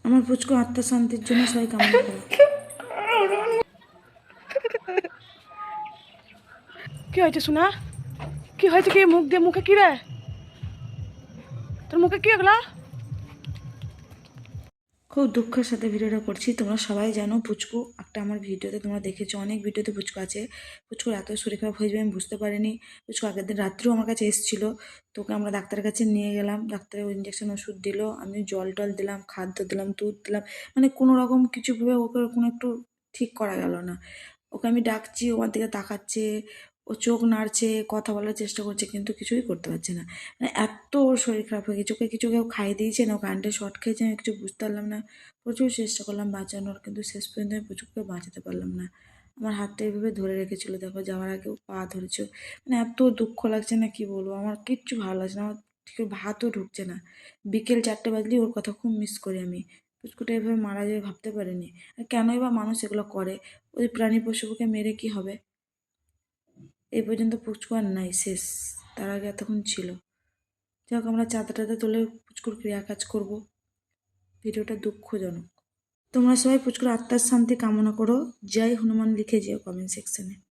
আমার পুচকু আত্মার শান্তির জন্য সবাই কামনা করো। কি হয়েছে সোনা? কি হয়েছে? কি মুখ দিয়ে মুখে কি রে? তোর মুখে কি এগুলা? খুব দুঃখের সাথে ভিডিওটা করছি। তোমরা সবাই জানো পুচকু একটা আমার ভিডিওতে তোমরা দেখেছো, অনেক ভিডিওতে পুচকু আছে। পুচকুর এত শরীর খারাপ হয়ে যাবে আমি বুঝতে পারিনি। পুচকু আগের দিন রাত্রেও আমার কাছে এসেছিল। তোকে আমরা ডাক্তারের কাছে নিয়ে গেলাম, ডাক্তারের ইঞ্জেকশন ওষুধ দিল, আমি জল টল দিলাম, খাদ্য দিলাম, দুধ দিলাম, মানে কোনো রকম কিছুভাবে ওকে কোনো একটু ঠিক করা গেল না। ওকে আমি ডাকছি, ও আমার দিকে তাকাচ্ছে, ও চোখ নাড়ছে, কথা বলার চেষ্টা করছে, কিন্তু কিছুই করতে পারছে না। মানে এত ওর শরীর খারাপ হয়ে গেছে। ওকে কিছু কেউ খাইয়ে দিয়েছে না, ও কারেন্টে শর্ট খেয়েছে, আমি কিছু বুঝতে পারলাম না। প্রচুর চেষ্টা করলাম বাঁচানোর, কিন্তু শেষ পর্যন্ত আমি পুচকুকে বাঁচাতে পারলাম না। আমার হাতটা এইভাবে ধরে রেখেছিল, দেখো যাওয়ার আগেও পা ধরেছে। মানে এত দুঃখ লাগছে না, কি বলবো, আমার কিচ্ছু ভালো লাগছে না, আমার ঠিক ভাতও ঢুকছে না। বিকেল 4টে বাজলেই ওর কথা খুব মিস করি আমি। পুচকুটা এভাবে মারা যাবে ভাবতে পারিনি। আর কেনই বা মানুষ এগুলো করে? ওই প্রাণী পশুকে মেরে কি হবে? এই পর্যন্ত পুচকু আর নাই, শেষ। তার আগে এতক্ষণ ছিল। যাক, আমরা চাঁদা টাদা তুলে পুচকুর ক্রিয়া কাজ করবো। ভিডিওটা দুঃখজনক। তোমরা সবাই পুচকুর আত্মার শান্তি কামনা করো। জয় হনুমান লিখে যেও কমেন্ট সেকশনে।